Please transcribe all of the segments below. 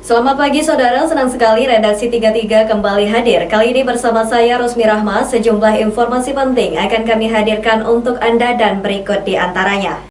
Selamat pagi saudara, senang sekali redaksi 33 kembali hadir. Kali ini bersama saya Rosmi Rahma, sejumlah informasi penting akan kami hadirkan untuk Anda dan berikut di antaranya.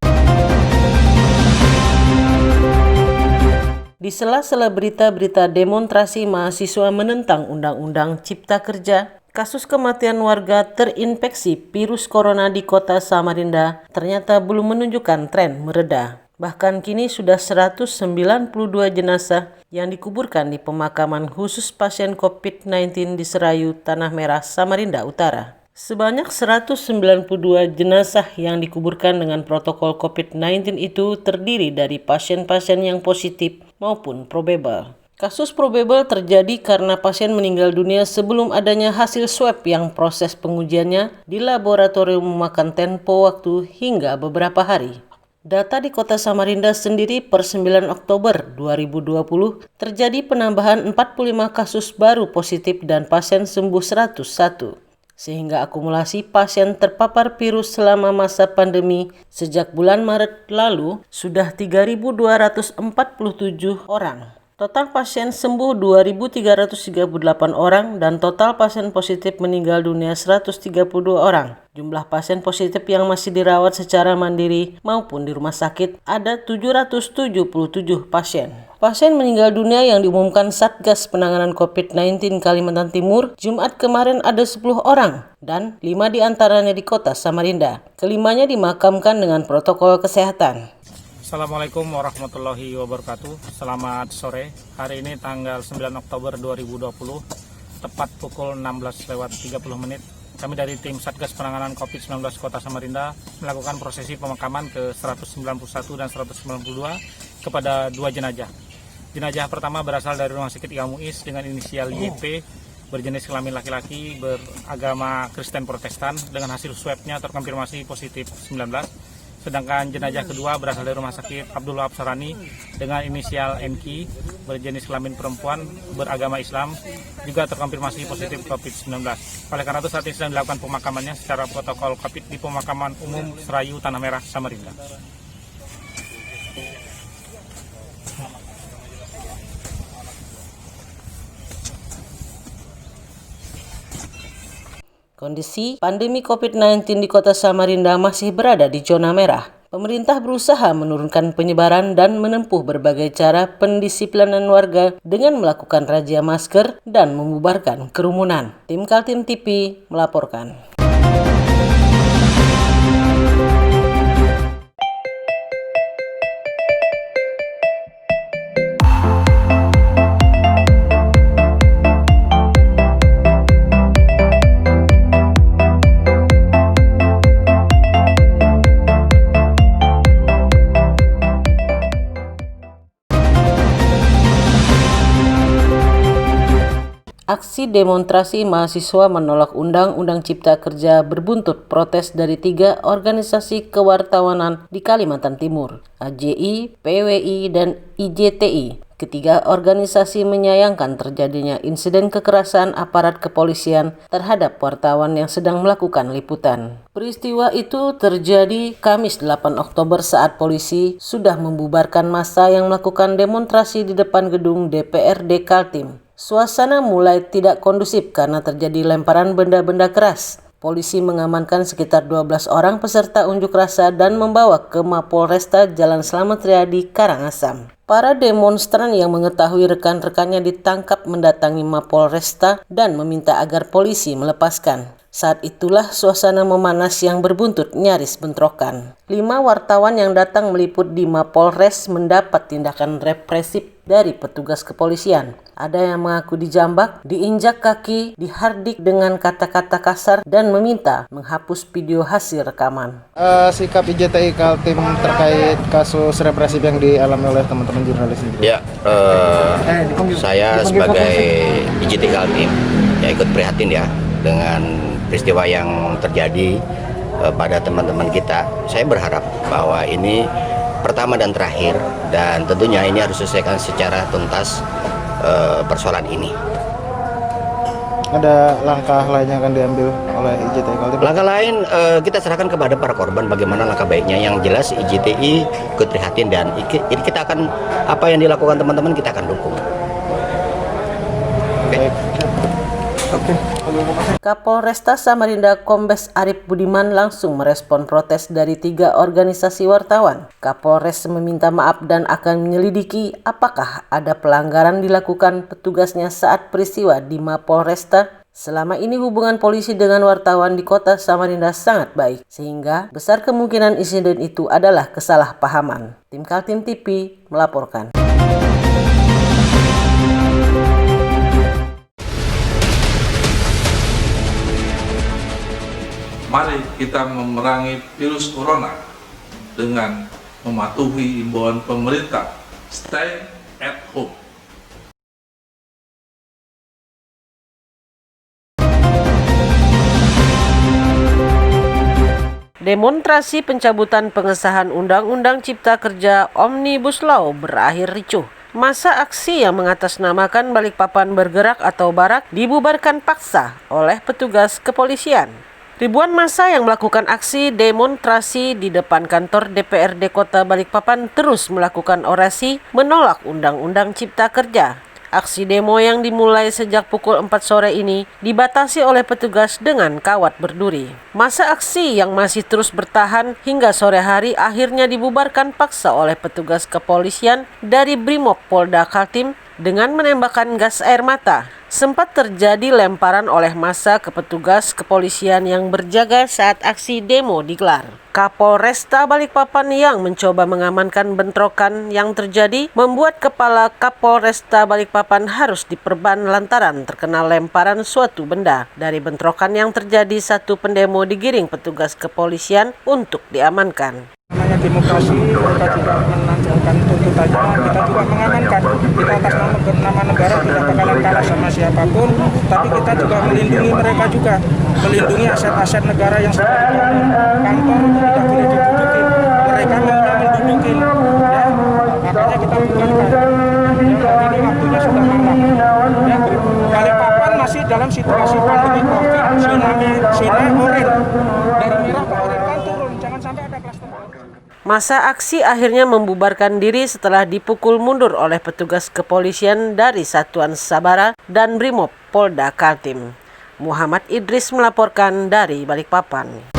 Di sela-sela berita-berita demonstrasi mahasiswa menentang Undang-Undang Cipta Kerja, kasus kematian warga terinfeksi virus corona di kota Samarinda ternyata belum menunjukkan tren mereda. Bahkan kini sudah 192 jenazah yang dikuburkan di pemakaman khusus pasien COVID-19 di Serayu, Tanah Merah, Samarinda Utara. Sebanyak 192 jenazah yang dikuburkan dengan protokol COVID-19 itu terdiri dari pasien-pasien yang positif maupun probable. Kasus probable terjadi karena pasien meninggal dunia sebelum adanya hasil swab yang proses pengujiannya di laboratorium memakan tempo waktu hingga beberapa hari. Data di kota Samarinda sendiri per 9 Oktober 2020 terjadi penambahan 45 kasus baru positif dan pasien sembuh 101. Sehingga akumulasi pasien terpapar virus selama masa pandemi sejak bulan Maret lalu sudah 3.247 orang. Total pasien sembuh 2.338 orang dan total pasien positif meninggal dunia 132 orang. Jumlah pasien positif yang masih dirawat secara mandiri maupun di rumah sakit ada 777 pasien. Pasien meninggal dunia yang diumumkan Satgas Penanganan COVID-19 Kalimantan Timur Jumat kemarin ada 10 orang dan 5 diantaranya di kota Samarinda. Kelimanya dimakamkan dengan protokol kesehatan. Assalamualaikum warahmatullahi wabarakatuh. Selamat sore. Hari ini tanggal 9 Oktober 2020, tepat pukul 16:30 kami dari tim Satgas Penanganan COVID-19 Kota Samarinda melakukan prosesi pemakaman ke 191 dan 192 kepada 2 jenazah. Jenazah pertama berasal dari Rumah Sakit Iqa Muiz dengan inisial YP, berjenis kelamin laki-laki, beragama Kristen Protestan, dengan hasil swabnya terkonfirmasi positif 19. Sedangkan jenazah kedua berasal dari Rumah Sakit Abdul Wahab Sarani dengan inisial NK, berjenis kelamin perempuan, beragama Islam, juga terkonfirmasi positif COVID-19. Oleh karena itu saat ini sedang dilakukan pemakamannya secara protokol COVID di Pemakaman Umum Serayu, Tanah Merah, Samarinda. Kondisi pandemi COVID-19 di kota Samarinda masih berada di zona merah. Pemerintah berusaha menurunkan penyebaran dan menempuh berbagai cara pendisiplinan warga dengan melakukan razia masker dan membubarkan kerumunan. Tim Kaltim TV melaporkan. Aksi demonstrasi mahasiswa menolak Undang-Undang Cipta Kerja berbuntut protes dari 3 organisasi kewartawanan di Kalimantan Timur, AJI, PWI, dan IJTI. Ketiga organisasi menyayangkan terjadinya insiden kekerasan aparat kepolisian terhadap wartawan yang sedang melakukan liputan. Peristiwa itu terjadi Kamis 8 Oktober saat polisi sudah membubarkan massa yang melakukan demonstrasi di depan gedung DPRD Kaltim. Suasana mulai tidak kondusif karena terjadi lemparan benda-benda keras. Polisi mengamankan sekitar 12 orang peserta unjuk rasa dan membawa ke Mapolresta Jalan Slamet Riyadi, Karangasem. Para demonstran yang mengetahui rekan-rekannya ditangkap mendatangi Mapolresta dan meminta agar polisi melepaskan. Saat itulah suasana memanas yang berbuntut nyaris bentrokan. 5 wartawan yang datang meliput di Mapolres mendapat tindakan represif dari petugas kepolisian. Ada yang mengaku dijambak, diinjak kaki, dihardik dengan kata-kata kasar dan meminta menghapus video hasil rekaman. Sikap IJTI Kaltim terkait kasus represif yang dialami oleh teman-teman jurnalis ini. Ya, saya sebagai IJTI Kaltim ya ikut prihatin ya dengan peristiwa yang terjadi pada teman-teman kita. Saya berharap bahwa ini pertama dan terakhir, dan tentunya ini harus diselesaikan secara tuntas persoalan ini. Ada langkah lain yang akan diambil oleh IJTI Kaltim? Langkah lain kita serahkan kepada para korban bagaimana langkah baiknya. Yang jelas IJTI ikut prihatin dan kita akan, apa yang dilakukan teman-teman kita akan dukung. Kapolresta Samarinda Kombes Arif Budiman langsung merespon protes dari 3 organisasi wartawan. Kapolres meminta maaf dan akan menyelidiki apakah ada pelanggaran dilakukan petugasnya saat peristiwa di Mapolresta. Selama ini hubungan polisi dengan wartawan di kota Samarinda sangat baik, sehingga besar kemungkinan insiden itu adalah kesalahpahaman. Tim Kaltim TV melaporkan. Mari kita memerangi virus corona dengan mematuhi imbauan pemerintah. Stay at home. Demonstrasi pencabutan pengesahan Undang-Undang Cipta Kerja Omnibus Law berakhir ricuh. Masa aksi yang mengatasnamakan Balikpapan Bergerak atau Barak dibubarkan paksa oleh petugas kepolisian. Ribuan massa yang melakukan aksi demonstrasi di depan kantor DPRD Kota Balikpapan terus melakukan orasi menolak Undang-Undang Cipta Kerja. Aksi demo yang dimulai sejak pukul 4 sore ini dibatasi oleh petugas dengan kawat berduri. Masa aksi yang masih terus bertahan hingga sore hari akhirnya dibubarkan paksa oleh petugas kepolisian dari Brimob Polda Kaltim dengan menembakkan gas air mata. Sempat terjadi lemparan oleh massa ke petugas kepolisian yang berjaga saat aksi demo digelar. Kapolresta Balikpapan yang mencoba mengamankan bentrokan yang terjadi membuat Kepala Kapolresta Balikpapan harus diperban lantaran terkena lemparan suatu benda. Dari bentrokan yang terjadi, satu pendemo digiring petugas kepolisian untuk diamankan. Namanya demokrasi, mereka juga menanjungkan tuntutannya, kita juga mengamankan. Kita atas nama negara tidak bakalan kalah sama siapapun, tapi kita juga melindungi mereka juga, melindungi aset-aset negara yang sudah dibangun. Kantor tidak boleh didudukin, mereka maunya mendudukin, ya. Makanya kita bubarkan. Dan ini waktunya sudah malam. Ya. Balikpapan masih dalam situasi pandemi COVID, zona oranye. Dari merah ke oranye kan turun, jangan sampai ada klaster. Masa aksi akhirnya membubarkan diri setelah dipukul mundur oleh petugas kepolisian dari Satuan Sabara dan Brimob Polda Kaltim. Muhammad Idris melaporkan dari Balikpapan.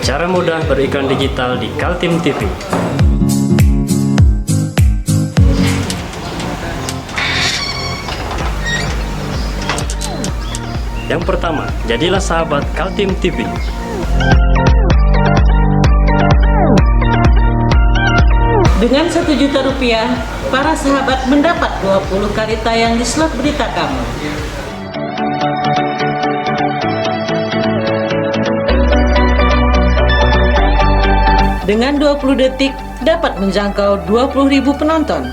Cara mudah beriklan digital di Kaltim TV. Yang pertama, jadilah sahabat Kaltim TV. Dengan Rp1 juta, para sahabat mendapat 20 kali tayang di slot berita kamu. Dengan 20 detik dapat menjangkau 20.000 penonton.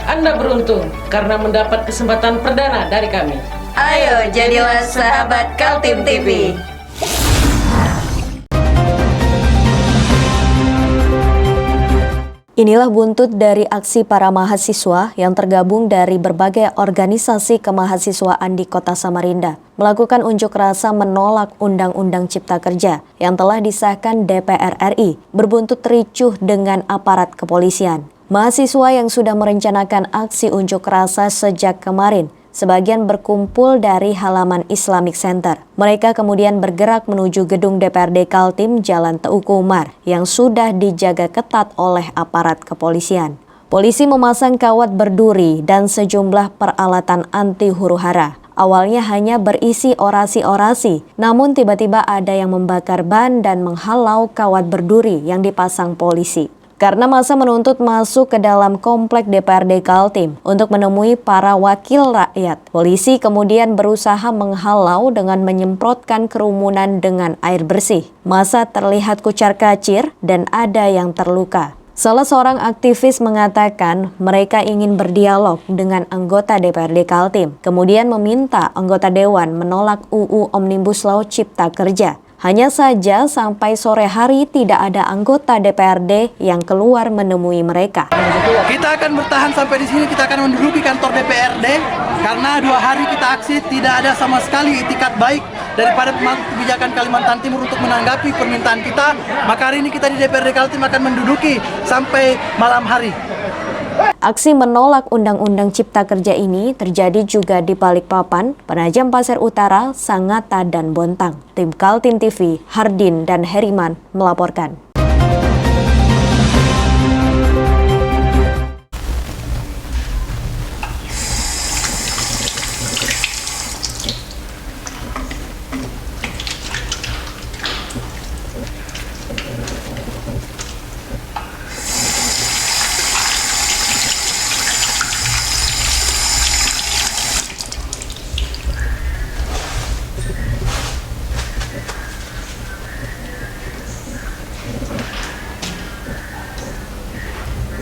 Anda beruntung karena mendapat kesempatan perdana dari kami. Ayo jadilah sahabat Kaltim TV. Inilah buntut dari aksi para mahasiswa yang tergabung dari berbagai organisasi kemahasiswaan di Kota Samarinda melakukan unjuk rasa menolak Undang-Undang Cipta Kerja yang telah disahkan DPR RI berbuntut ricuh dengan aparat kepolisian. Mahasiswa yang sudah merencanakan aksi unjuk rasa sejak kemarin sebagian berkumpul dari halaman Islamic Center. Mereka kemudian bergerak menuju gedung DPRD Kaltim Jalan Teuku Umar yang sudah dijaga ketat oleh aparat kepolisian. Polisi memasang kawat berduri dan sejumlah peralatan anti huru-hara. Awalnya hanya berisi orasi-orasi, namun tiba-tiba ada yang membakar ban dan menghalau kawat berduri yang dipasang polisi. Karena masa menuntut masuk ke dalam komplek DPRD Kaltim untuk menemui para wakil rakyat, polisi kemudian berusaha menghalau dengan menyemprotkan kerumunan dengan air bersih. Masa terlihat kucar-kacir dan ada yang terluka. Salah seorang aktivis mengatakan mereka ingin berdialog dengan anggota DPRD Kaltim, kemudian meminta anggota dewan menolak UU Omnibus Law Cipta Kerja. Hanya saja sampai sore hari tidak ada anggota DPRD yang keluar menemui mereka. Kita akan bertahan sampai di sini, kita akan menduduki kantor DPRD karena 2 hari kita aksi tidak ada sama sekali itikat baik daripada pemangku kebijakan Kalimantan Timur untuk menanggapi permintaan kita. Maka hari ini kita di DPRD Kaltim akan menduduki sampai malam hari. Aksi menolak Undang-Undang Cipta Kerja ini terjadi juga di Balikpapan, Penajam Pasir Utara, Sangatta, dan Bontang. Tim Kaltim TV, Hardin dan Heriman melaporkan.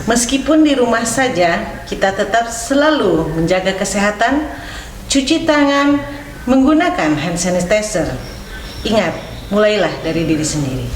Meskipun di rumah saja, kita tetap selalu menjaga kesehatan, cuci tangan, menggunakan hand sanitizer. Ingat, mulailah dari diri sendiri.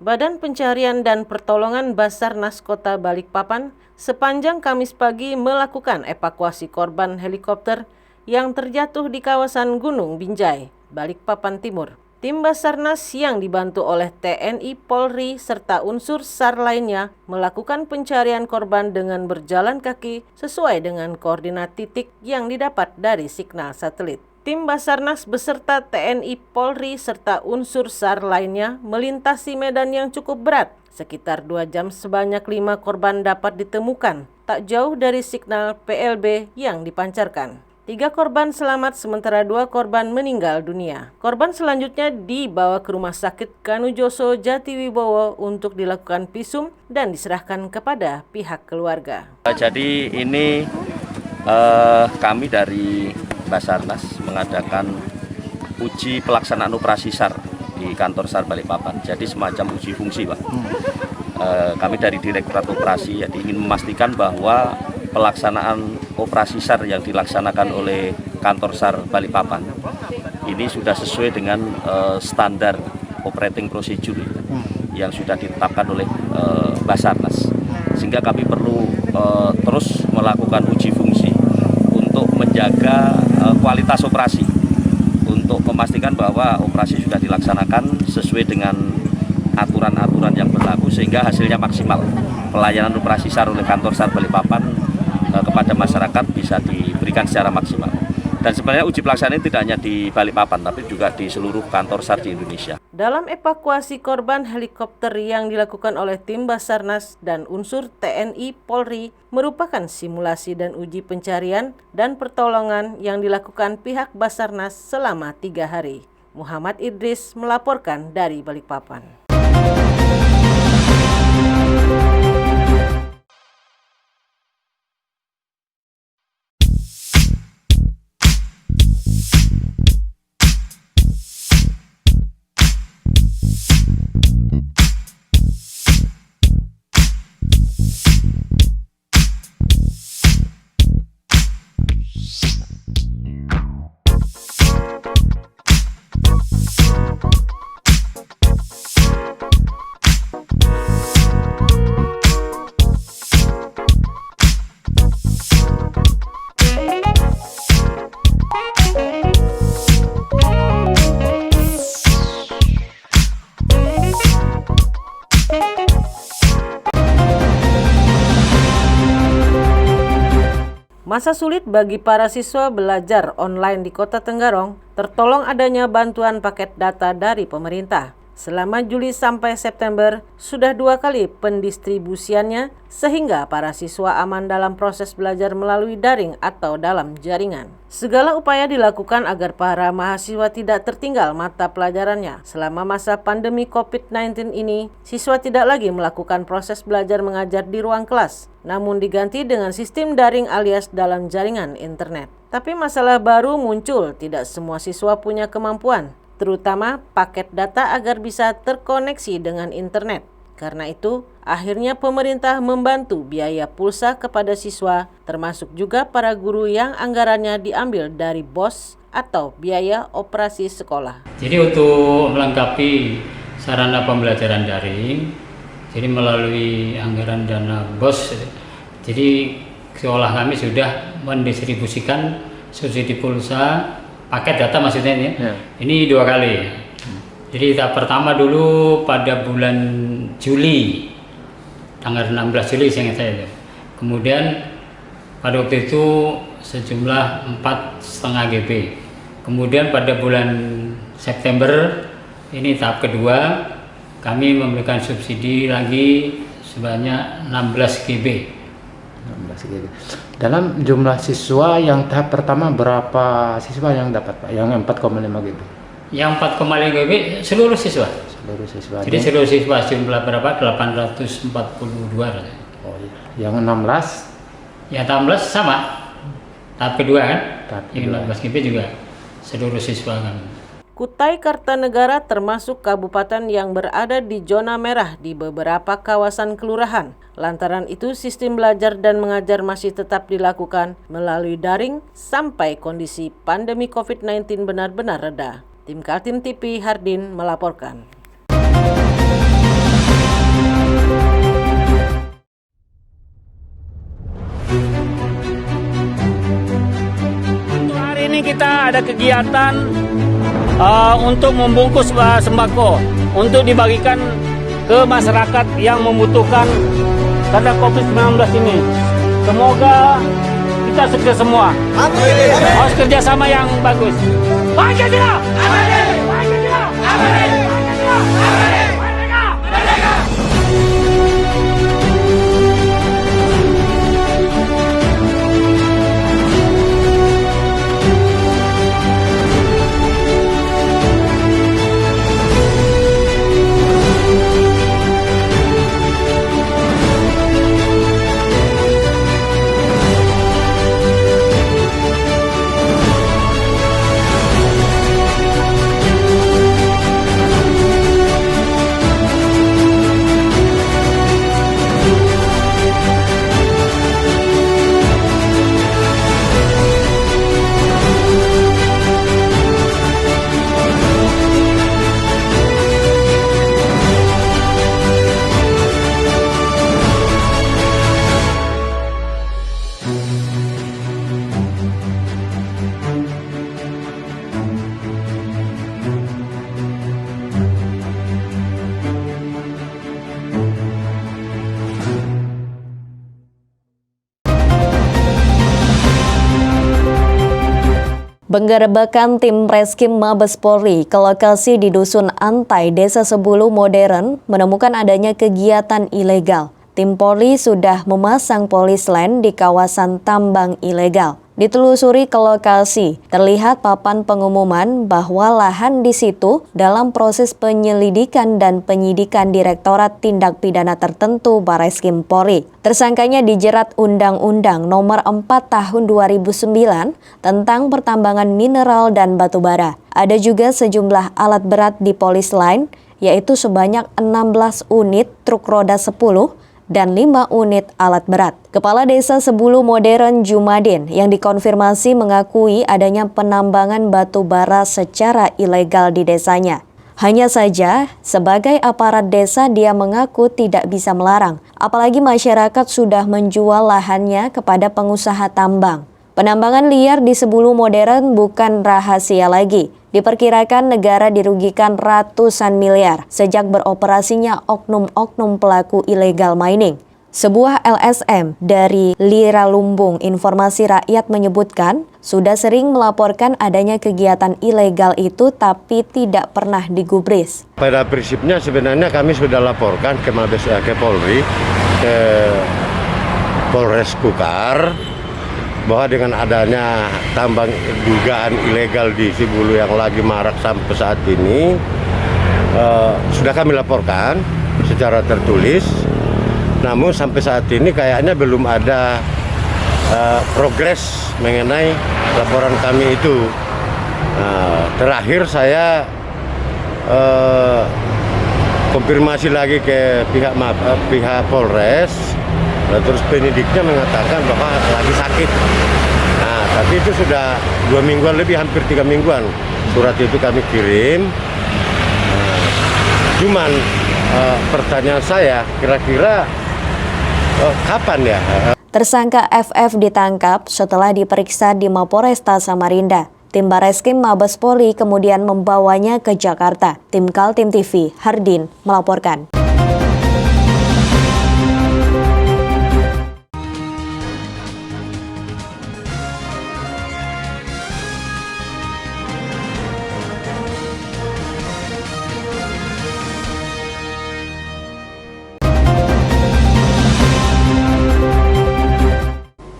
Badan Pencarian dan Pertolongan Basarnas Kota Balikpapan sepanjang Kamis pagi melakukan evakuasi korban helikopter yang terjatuh di kawasan Gunung Binjai, Balikpapan Timur. Tim Basarnas yang dibantu oleh TNI, Polri, serta unsur SAR lainnya melakukan pencarian korban dengan berjalan kaki sesuai dengan koordinat titik yang didapat dari signal satelit. Tim Basarnas beserta TNI, Polri, serta unsur SAR lainnya melintasi medan yang cukup berat. Sekitar 2 jam sebanyak 5 korban dapat ditemukan, tak jauh dari signal PLB yang dipancarkan. 3 korban selamat sementara 2 korban meninggal dunia. Korban selanjutnya dibawa ke Rumah Sakit Kanujoso Jatiwibowo untuk dilakukan visum dan diserahkan kepada pihak keluarga. Jadi ini kami dari Basarnas mengadakan uji pelaksanaan operasi SAR di kantor SAR Balikpapan. Jadi semacam uji fungsi, Pak. Kami dari Direktorat Operasi ingin memastikan bahwa pelaksanaan operasi SAR yang dilaksanakan oleh kantor SAR Balikpapan ini sudah sesuai dengan standar operating procedure yang sudah ditetapkan oleh Basarnas, sehingga kami perlu terus melakukan uji fungsi untuk menjaga kualitas operasi, untuk memastikan bahwa operasi sudah dilaksanakan sesuai dengan aturan-aturan yang berlaku sehingga hasilnya maksimal. Pelayanan operasi SAR oleh kantor SAR Balikpapan kepada masyarakat bisa diberikan secara maksimal. Dan sebenarnya uji pelaksanaan ini tidak hanya di Balikpapan, tapi juga di seluruh kantor SAR di Indonesia. Dalam evakuasi korban helikopter yang dilakukan oleh tim Basarnas dan unsur TNI Polri merupakan simulasi dan uji pencarian dan pertolongan yang dilakukan pihak Basarnas selama 3 hari. Muhammad Idris melaporkan dari Balikpapan. Masa sulit bagi para siswa belajar online di Kota Tenggarong tertolong adanya bantuan paket data dari pemerintah. Selama Juli sampai September, sudah 2 kali pendistribusiannya sehingga para siswa aman dalam proses belajar melalui daring atau dalam jaringan. Segala upaya dilakukan agar para mahasiswa tidak tertinggal mata pelajarannya. Selama masa pandemi COVID-19 ini, siswa tidak lagi melakukan proses belajar mengajar di ruang kelas, namun diganti dengan sistem daring alias dalam jaringan internet. Tapi masalah baru muncul, tidak semua siswa punya kemampuan, terutama paket data agar bisa terkoneksi dengan internet. Karena itu, Akhirnya pemerintah membantu biaya pulsa kepada siswa, termasuk juga para guru yang anggarannya diambil dari BOS atau biaya operasi sekolah. Jadi untuk melengkapi sarana pembelajaran daring, jadi melalui anggaran dana BOS, jadi sekolah kami sudah mendistribusikan subsidi pulsa, paket data maksudnya ini, ini 2 kali. Jadi tahap pertama dulu pada bulan Juli, tanggal 16 Juli saya ingat saya itu. Kemudian pada waktu itu sejumlah 4,5 GB. Kemudian pada bulan September ini tahap kedua, kami memberikan subsidi lagi sebanyak 16 GB. 16 GB. Dalam jumlah siswa yang tahap pertama berapa siswa yang dapat Pak? Yang 4,5 GB? Yang 4,5 GB seluruh siswa. Seluruh siswa. Jadi seluruh siswa jumlah berapa? 842. Oh iya. Yang 16? Yang 16 sama. Tahap kedua kan? Tahap yang 16 GB juga seluruh siswa kami. Kutai Kartanegara termasuk kabupaten yang berada di zona merah di beberapa kawasan kelurahan. Lantaran itu sistem belajar dan mengajar masih tetap dilakukan melalui daring sampai kondisi pandemi COVID-19 benar-benar reda. Tim Kaltim TV Hardin melaporkan. Untuk hari ini kita ada kegiatan untuk membungkus sembako untuk dibagikan ke masyarakat yang membutuhkan karena COVID-19 ini. Semoga kita sukses semua. Harus kerjasama yang bagus. Pancasila! Pancasila! Pancasila! Penggerebekan tim Reskim Mabes Polri ke lokasi di Dusun Antai, Desa Sebulu Modern menemukan adanya kegiatan ilegal. Tim Polri sudah memasang polis lain di kawasan tambang ilegal. Ditelusuri ke lokasi, terlihat papan pengumuman bahwa lahan di situ dalam proses penyelidikan dan penyidikan Direktorat Tindak Pidana Tertentu Barreskrim Polri. Tersangkanya dijerat Undang-Undang Nomor 4 Tahun 2009 tentang pertambangan mineral dan batubara. Ada juga sejumlah alat berat di polis lain, yaitu sebanyak 16 unit truk roda 10 dan 5 unit alat berat. Kepala Desa Sebulu Modern Jumadin yang dikonfirmasi mengakui adanya penambangan batu bara secara ilegal di desanya. Hanya saja, sebagai aparat desa dia mengaku tidak bisa melarang, apalagi masyarakat sudah menjual lahannya kepada pengusaha tambang. Penambangan liar di Sebulu Modern bukan rahasia lagi. Diperkirakan negara dirugikan ratusan miliar sejak beroperasinya oknum-oknum pelaku illegal mining. Sebuah LSM dari Lira Lumbung Informasi Rakyat menyebutkan sudah sering melaporkan adanya kegiatan ilegal itu tapi tidak pernah digubris. Pada prinsipnya sebenarnya kami sudah laporkan ke Mabes ke Polri, ke Polres Kukar, bahwa dengan adanya tambang dugaan ilegal di Sebulu yang lagi marak sampai saat ini, sudah kami laporkan secara tertulis. Namun sampai saat ini kayaknya belum ada progres mengenai laporan kami itu. Terakhir saya konfirmasi lagi ke pihak Polres, terus penyidiknya mengatakan bahwa lagi sakit. Nah, tapi itu sudah 2 mingguan lebih, hampir 3 mingguan surat itu kami kirim. Nah, cuman pertanyaan saya, kira-kira kapan ya? Tersangka FF ditangkap setelah diperiksa di Mapolresta Samarinda. Tim Bareskrim Mabes Polri kemudian membawanya ke Jakarta. Tim Kaltim TV, Hardin, melaporkan.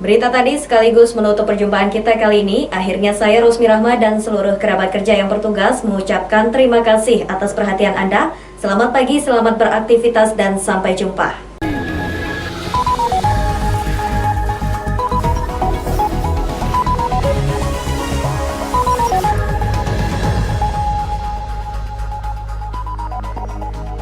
Berita tadi sekaligus menutup perjumpaan kita kali ini. Akhirnya saya Rusmi Rahma dan seluruh kerabat kerja yang bertugas mengucapkan terima kasih atas perhatian Anda. Selamat pagi, selamat beraktivitas dan sampai jumpa.